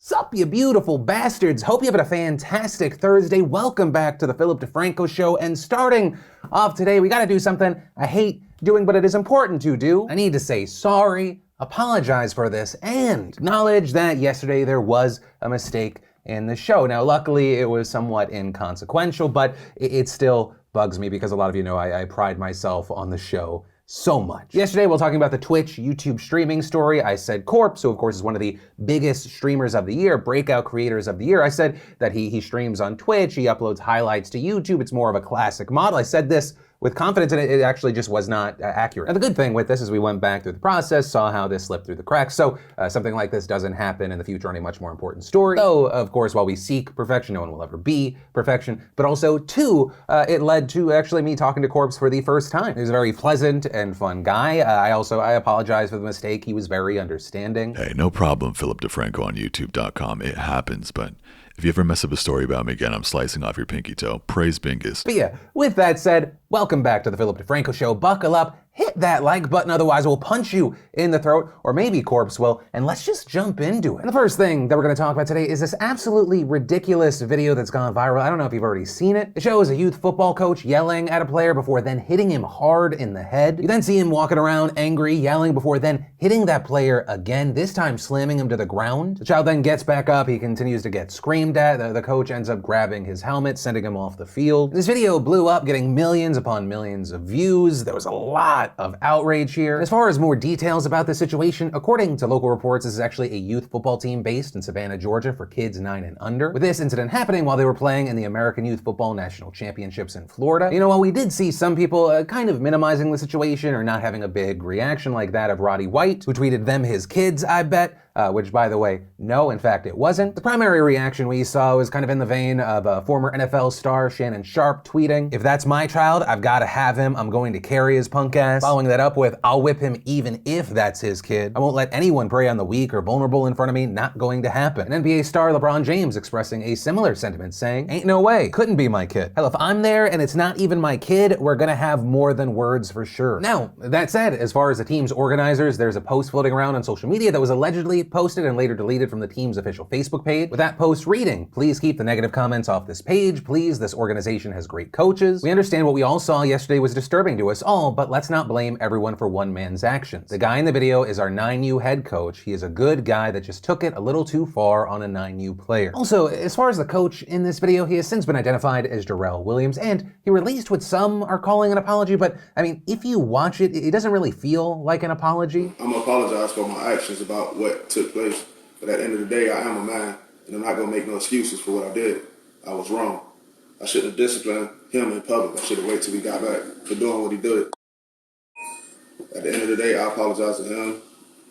Sup, you beautiful bastards. Hope you're having a fantastic Thursday. Welcome back to the Philip DeFranco Show. And starting off today, we gotta do something I hate doing, but it is important to do. I need to say sorry, apologize for this, and acknowledge that yesterday there was a mistake in the show. Now, luckily, it was somewhat inconsequential, but it still bugs me because a lot of you know I pride myself on the show so much. Yesterday, while talking about the Twitch YouTube streaming story, I said Corpse, who of course is one of the biggest streamers of the year, breakout creators of the year. I said that he streams on Twitch, he uploads highlights to YouTube, it's more of a classic model. I said this with confidence, and it actually just was not accurate. And the good thing with this is we went back through the process, saw how this slipped through the cracks, so something like this doesn't happen in the future on a much more important story. Though, of course, while we seek perfection, no one will ever be perfection, but also, two, it led to actually me talking to Corpse for the first time. He was a very pleasant and fun guy. I apologize for the mistake. He was very understanding. Hey, no problem, Philip DeFranco on YouTube.com. It happens, but if you ever mess up a story about me again, I'm slicing off your pinky toe. Praise Bingus. But yeah, with that said, welcome back to the Philip DeFranco Show. Buckle up, hit that like button, otherwise we'll punch you in the throat, or maybe Corpse will, and let's just jump into it. And the first thing that we're gonna talk about today is this absolutely ridiculous video that's gone viral. I don't know if you've already seen it. It shows a youth football coach yelling at a player before then hitting him hard in the head. You then see him walking around angry, yelling before then hitting that player again, this time slamming him to the ground. The child then gets back up, he continues to get screamed at. The coach ends up grabbing his helmet, sending him off the field. This video blew up, getting millions upon millions of views. There was a lot of outrage here. As far as more details about the situation, according to local reports, this is actually a youth football team based in Savannah, Georgia for kids 9 and under, with this incident happening while they were playing in the American Youth Football National Championships in Florida. You know, while we did see some people kind of minimizing the situation or not having a big reaction like that of Roddy White, who tweeted them his kids, I bet, which, by the way, no, in fact, it wasn't. The primary reaction we saw was kind of in the vein of former NFL star Shannon Sharpe tweeting, "If that's my child, I've got to have him. I'm going to carry his punk ass." Following that up with, "I'll whip him even if that's his kid. I won't let anyone prey on the weak or vulnerable in front of me. Not going to happen." And NBA star LeBron James expressing a similar sentiment, saying, "Ain't no way. Couldn't be my kid. Hell, if I'm there and it's not even my kid, we're gonna have more than words for sure." Now, that said, as far as the team's organizers, there's a post floating around on social media that was allegedly posted and later deleted from the team's official Facebook page, with that post reading, "Please keep the negative comments off this page. Please, this organization has great coaches. We understand what we all saw yesterday was disturbing to us all, but let's not blame everyone for one man's actions. The guy in the video is our 9U head coach. He is a good guy that just took it a little too far on a 9U player." Also, as far as the coach in this video, he has since been identified as Darrell Williams, and he released what some are calling an apology, but I mean, if you watch it, it doesn't really feel like an apology. I'm gonna apologize for my actions about what took place. But at the end of the day, I am a man, and I'm not gonna make no excuses for what I did. I was wrong. I shouldn't have disciplined him in public. I should have waited till we got back for doing what he did. At the end of the day, I apologize to him,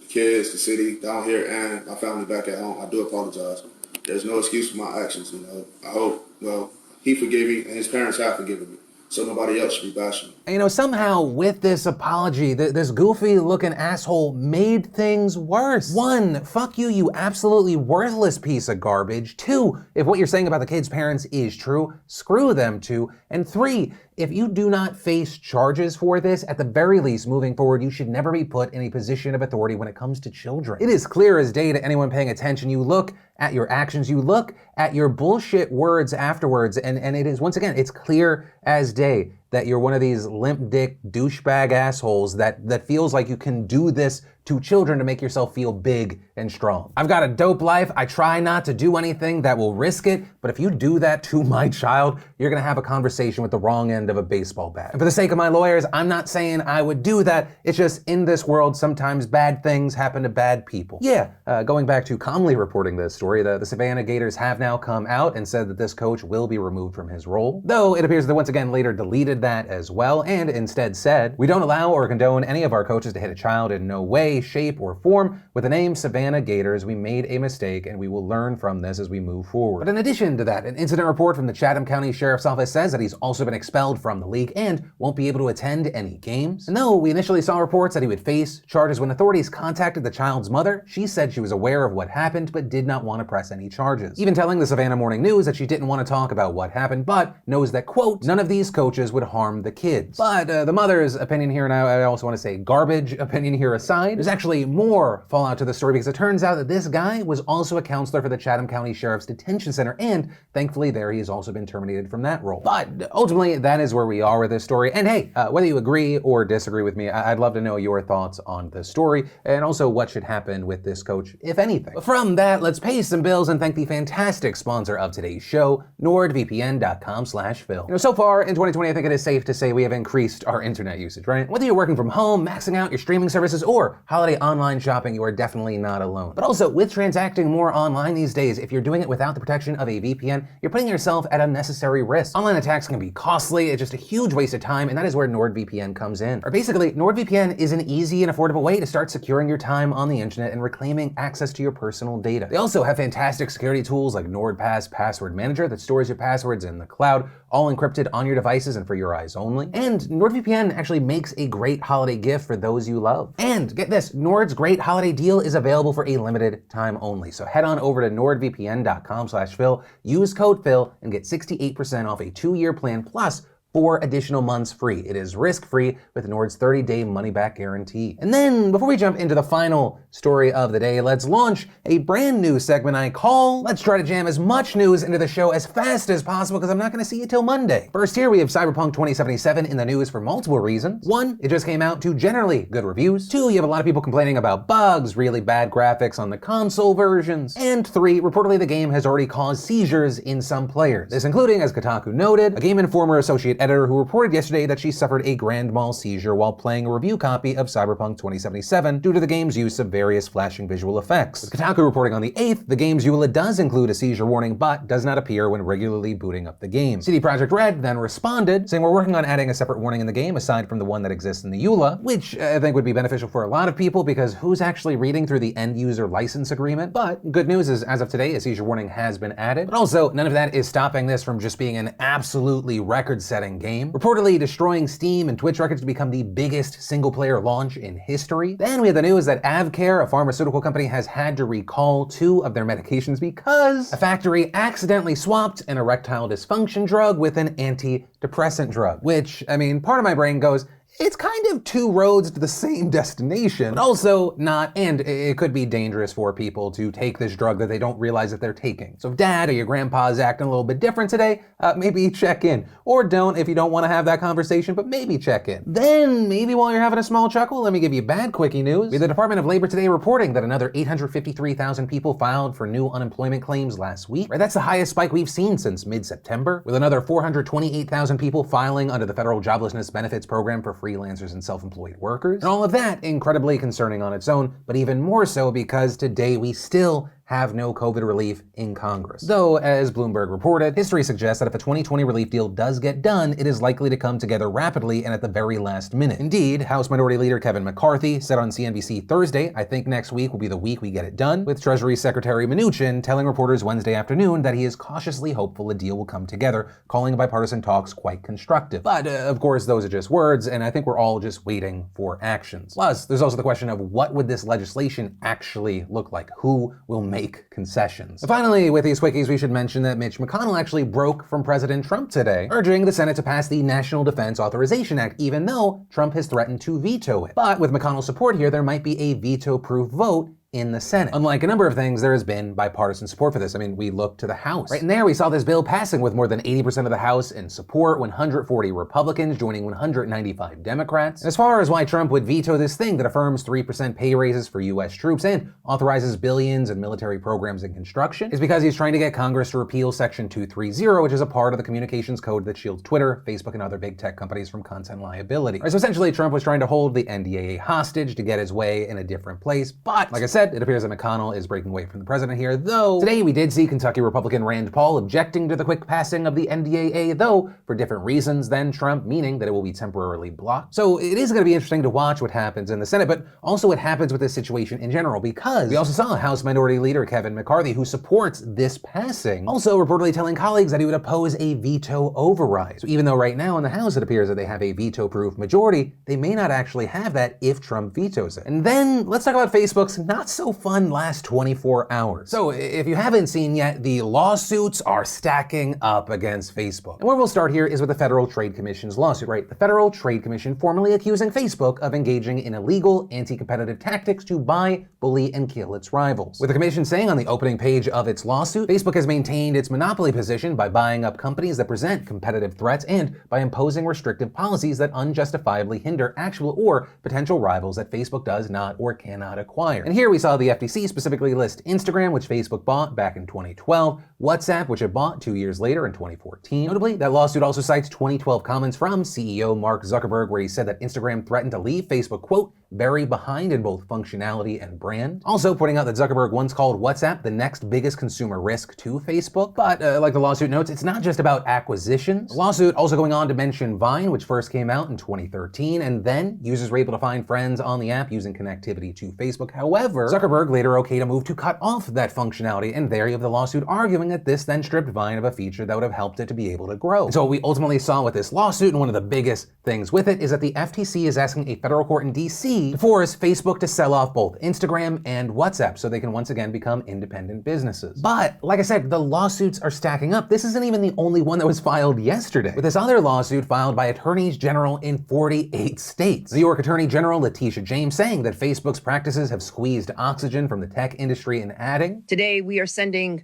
the kids, the city down here, and my family back at home. I do apologize. There's no excuse for my actions, you know. I hope, well, he forgave me, and his parents have forgiven me. So nobody else should be bashing. You know, somehow with this apology, this goofy looking asshole made things worse. 1, fuck you, you absolutely worthless piece of garbage. 2, if what you're saying about the kid's parents is true, screw them too. And 3, if you do not face charges for this, at the very least, moving forward, you should never be put in a position of authority when it comes to children. It is clear as day to anyone paying attention. You look at your actions, you look at your bullshit words afterwards, and it is, once again, it's clear as day that you're one of these limp dick douchebag assholes that feels like you can do this to children to make yourself feel big and strong. I've got a dope life. I try not to do anything that will risk it, but if you do that to my child, you're gonna have a conversation with the wrong end of a baseball bat. And for the sake of my lawyers, I'm not saying I would do that. It's just in this world, sometimes bad things happen to bad people. Yeah, going back to calmly reporting this story, the Savannah Gators have now come out and said that this coach will be removed from his role, though it appears that once again later deleted that as well, and instead said, "We don't allow or condone any of our coaches to hit a child in no way, shape, or form. With the name Savannah Gators, we made a mistake and we will learn from this as we move forward." But in addition to that, an incident report from the Chatham County Sheriff's Office says that he's also been expelled from the league and won't be able to attend any games. And though we initially saw reports that he would face charges, when authorities contacted the child's mother, she said she was aware of what happened but did not want to press any charges, even telling the Savannah Morning News that she didn't want to talk about what happened, but knows that, quote, "None of these coaches would harm the kids. But the mother's opinion here, and I also want to say garbage opinion here aside, there's actually more fallout to the story because it turns out that this guy was also a counselor for the Chatham County Sheriff's Detention Center, and thankfully there he has also been terminated from that role. But ultimately, that is where we are with this story. And hey, whether you agree or disagree with me, I'd love to know your thoughts on this story, and also what should happen with this coach, if anything. But from that, let's pay some bills and thank the fantastic sponsor of today's show, NordVPN.com/Phil. So far in 2020, I think it is safe to say we have increased our internet usage, right? Whether you're working from home, maxing out your streaming services, or holiday online shopping, you are definitely not alone. But also, with transacting more online these days, if you're doing it without the protection of a VPN, you're putting yourself at unnecessary risk. Online attacks can be costly, it's just a huge waste of time, and that is where NordVPN comes in. Or basically, NordVPN is an easy and affordable way to start securing your time on the internet and reclaiming access to your personal data. They also have fantastic security tools like NordPass Password Manager that stores your passwords in the cloud, all encrypted on your devices and for your eyes only. And NordVPN actually makes a great holiday gift for those you love. And get this, Nord's great holiday deal is available for a limited time only. So head on over to NordVPN.com/Phil, use code Phil, and get 68% off a 2-year plan plus 4 additional months free. It is risk-free with Nord's 30-day money-back guarantee. And then, before we jump into the final story of the day, let's launch a brand new segment I call Let's Try to Jam as much news into the show as fast as possible because I'm not going to see you till Monday. First here, we have Cyberpunk 2077 in the news for multiple reasons. 1, it just came out to generally good reviews. 2, you have a lot of people complaining about bugs, really bad graphics on the console versions. And 3, reportedly the game has already caused seizures in some players. This including, as Kotaku noted, a Game Informer associate editor who reported yesterday that she suffered a grand mal seizure while playing a review copy of Cyberpunk 2077 due to the game's use of various flashing visual effects. With Kotaku reporting on the 8th, the game's EULA does include a seizure warning but does not appear when regularly booting up the game. CD Projekt Red then responded, saying we're working on adding a separate warning in the game aside from the one that exists in the EULA, which I think would be beneficial for a lot of people because who's actually reading through the end user license agreement? But good news is, as of today, a seizure warning has been added. But also, none of that is stopping this from just being an absolutely record-setting game, reportedly destroying Steam and Twitch records to become the biggest single-player launch in history. Then we have the news that AvKare, a pharmaceutical company, has had to recall 2 of their medications because a factory accidentally swapped an erectile dysfunction drug with an antidepressant drug. Which, I mean, part of my brain goes, it's kind of 2 roads to the same destination, but also not, and it could be dangerous for people to take this drug that they don't realize that they're taking. So if dad or your grandpa is acting a little bit different today, maybe check in. Or don't if you don't want to have that conversation, but maybe check in. Then, maybe while you're having a small chuckle, let me give you bad quickie news. The Department of Labor today reporting that another 853,000 people filed for new unemployment claims last week. Right, that's the highest spike we've seen since mid-September, with another 428,000 people filing under the Federal Joblessness Benefits Program for freelancers and self-employed workers. And all of that incredibly concerning on its own, but even more so because today we still have no COVID relief in Congress. Though, as Bloomberg reported, history suggests that if a 2020 relief deal does get done, it is likely to come together rapidly and at the very last minute. Indeed, House Minority Leader Kevin McCarthy said on CNBC Thursday, "I think next week will be the week we get it done," with Treasury Secretary Mnuchin telling reporters Wednesday afternoon that he is cautiously hopeful a deal will come together, calling bipartisan talks quite constructive. But, of course, those are just words, and I think we're all just waiting for actions. Plus, there's also the question of what would this legislation actually look like? Who will make concessions? And finally, with these quickies, we should mention that Mitch McConnell actually broke from President Trump today, urging the Senate to pass the National Defense Authorization Act, even though Trump has threatened to veto it. But with McConnell's support here, there might be a veto-proof vote in the Senate. Unlike a number of things, there has been bipartisan support for this. I mean, we look to the House. Right in there, we saw this bill passing with more than 80% of the House in support, 140 Republicans joining 195 Democrats. And as far as why Trump would veto this thing that affirms 3% pay raises for U.S. troops and authorizes billions in military programs and construction, is because he's trying to get Congress to repeal Section 230, which is a part of the communications code that shields Twitter, Facebook, and other big tech companies from content liability. Right, so essentially, Trump was trying to hold the NDAA hostage to get his way in a different place. But, like I said, it appears that McConnell is breaking away from the president here, though today we did see Kentucky Republican Rand Paul objecting to the quick passing of the NDAA, though for different reasons than Trump, meaning that it will be temporarily blocked. So it is going to be interesting to watch what happens in the Senate, but also what happens with this situation in general, because we also saw House Minority Leader Kevin McCarthy, who supports this passing, also reportedly telling colleagues that he would oppose a veto override. So even though right now in the House it appears that they have a veto-proof majority, they may not actually have that if Trump vetoes it. And then let's talk about Facebook's not not so fun last 24 hours. So if you haven't seen yet, the lawsuits are stacking up against Facebook. And where we'll start here is with the Federal Trade Commission's lawsuit, right? The Federal Trade Commission formally accusing Facebook of engaging in illegal anti-competitive tactics to buy, bully, and kill its rivals. With the commission saying on the opening page of its lawsuit, Facebook has maintained its monopoly position by buying up companies that present competitive threats and by imposing restrictive policies that unjustifiably hinder actual or potential rivals that Facebook does not or cannot acquire. And here we saw the FTC specifically list Instagram, which Facebook bought back in 2012, WhatsApp, which it bought 2 years later in 2014. Notably, that lawsuit also cites 2012 comments from CEO Mark Zuckerberg, where he said that Instagram threatened to leave Facebook, quote, very behind in both functionality and brand. Also pointing out that Zuckerberg once called WhatsApp the next biggest consumer risk to Facebook. But like the lawsuit notes, it's not just about acquisitions. The lawsuit also going on to mention Vine, which first came out in 2013, and then users were able to find friends on the app using connectivity to Facebook. However, Zuckerberg later okayed a move to cut off that functionality, and there you have the lawsuit arguing that this then stripped Vine of a feature that would have helped it to be able to grow. And so what we ultimately saw with this lawsuit, and one of the biggest things with it, is that the FTC is asking a federal court in DC to force Facebook to sell off both Instagram and WhatsApp so they can once again become independent businesses. But like I said, the lawsuits are stacking up. This isn't even the only one that was filed yesterday, with this other lawsuit filed by attorneys general in 48 states. New York Attorney General Letitia James saying that Facebook's practices have squeezed oxygen from the tech industry and adding, today we are sending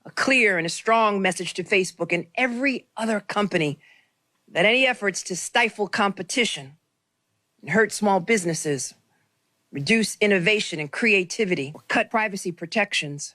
a clear and a strong message to Facebook and every other company that any efforts to stifle competition and hurt small businesses, reduce innovation and creativity, or cut privacy protections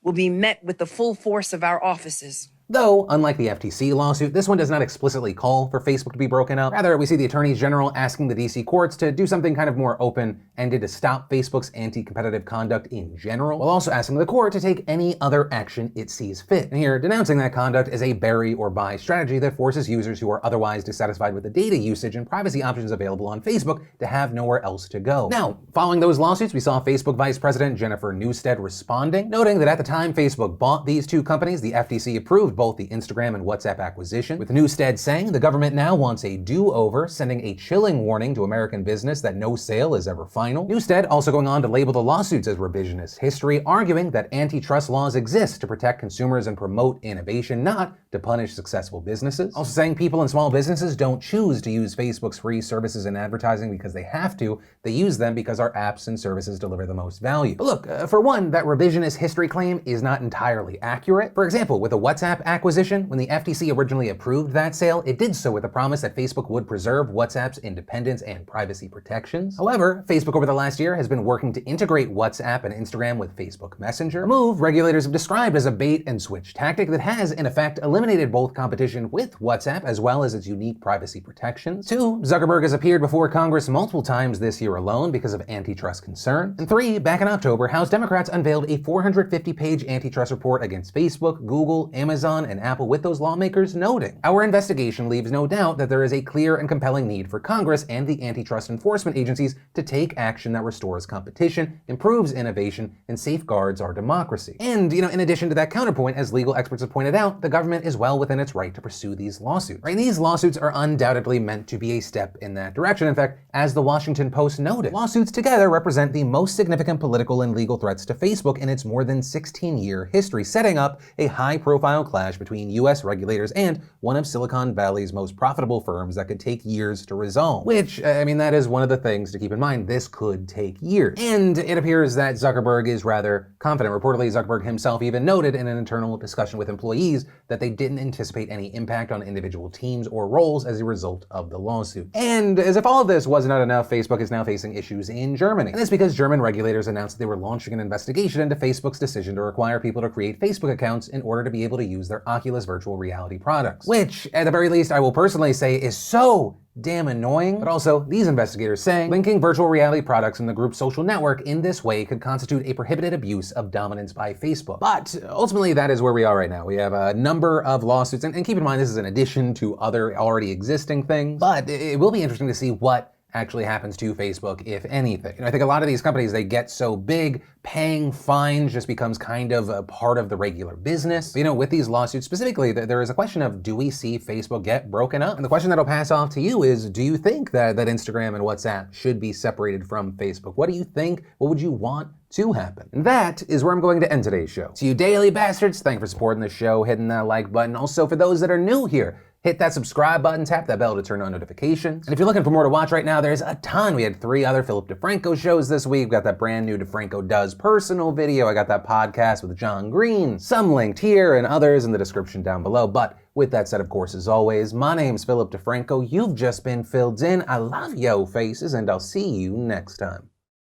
will be met with the full force of our offices. Though, unlike the FTC lawsuit, this one does not explicitly call for Facebook to be broken up. Rather, we see the attorneys general asking the DC courts to do something kind of more open-ended to stop Facebook's anti-competitive conduct in general, while also asking the court to take any other action it sees fit. And here, denouncing that conduct as a bury or buy strategy that forces users who are otherwise dissatisfied with the data usage and privacy options available on Facebook to have nowhere else to go. Now, following those lawsuits, we saw Facebook Vice President Jennifer Newstead responding, noting that at the time Facebook bought these two companies, the FTC approved both the Instagram and WhatsApp acquisition, with Newstead saying the government now wants a do-over, sending a chilling warning to American business that no sale is ever final. Newstead also going on to label the lawsuits as revisionist history, arguing that antitrust laws exist to protect consumers and promote innovation, not to punish successful businesses. Also saying people and small businesses don't choose to use Facebook's free services and advertising because they have to, they use them because our apps and services deliver the most value. But look, for one, that revisionist history claim is not entirely accurate. For example, with the WhatsApp acquisition, when the FTC originally approved that sale, it did so with the promise that Facebook would preserve WhatsApp's independence and privacy protections. However, Facebook over the last year has been working to integrate WhatsApp and Instagram with Facebook Messenger, a move regulators have described as a bait and switch tactic that has, in effect, eliminated both competition with WhatsApp as well as its unique privacy protections. 2, Zuckerberg has appeared before Congress multiple times this year alone because of antitrust concerns. And 3, back in October, House Democrats unveiled a 450-page antitrust report against Facebook, Google, Amazon, and Apple, with those lawmakers noting, our investigation leaves no doubt that there is a clear and compelling need for Congress and the antitrust enforcement agencies to take action that restores competition, improves innovation, and safeguards our democracy. And, in addition to that counterpoint, as legal experts have pointed out, the government is well within its right to pursue these lawsuits. Right? These lawsuits are undoubtedly meant to be a step in that direction. In fact, as the Washington Post noted, lawsuits together represent the most significant political and legal threats to Facebook in its more than 16-year history, setting up a high-profile clash between US regulators and one of Silicon Valley's most profitable firms that could take years to resolve. Which, that is one of the things to keep in mind. This could take years. And it appears that Zuckerberg is rather confident. Reportedly, Zuckerberg himself even noted in an internal discussion with employees that they didn't anticipate any impact on individual teams or roles as a result of the lawsuit. And as if all of this was not enough, Facebook is now facing issues in Germany. And this because German regulators announced that they were launching an investigation into Facebook's decision to require people to create Facebook accounts in order to be able to use their Oculus virtual reality products. Which, at the very least, I will personally say is so damn annoying. But also, these investigators say linking virtual reality products in the group's social network in this way could constitute a prohibited abuse of dominance by Facebook. But ultimately, that is where we are right now. We have a number of lawsuits, and keep in mind, this is in addition to other already existing things. But it will be interesting to see what actually happens to Facebook, if anything. I think a lot of these companies, they get so big, paying fines just becomes kind of a part of the regular business. But, with these lawsuits specifically, there is a question of, do we see Facebook get broken up? And the question that'll pass off to you is, do you think that Instagram and WhatsApp should be separated from Facebook? What do you think? What would you want to happen. And that is where I'm going to end today's show. To you daily bastards, thank you for supporting the show, hitting that like button. Also, for those that are new here, hit that subscribe button, tap that bell to turn on notifications. And if you're looking for more to watch right now, there's a ton. We had 3 other Philip DeFranco shows this week. We've got that brand new DeFranco Does Personal video. I got that podcast with John Green. Some linked here and others in the description down below. But with that said, of course, as always, my name's Philip DeFranco. You've just been filled in. I love yo faces, and I'll see you next time.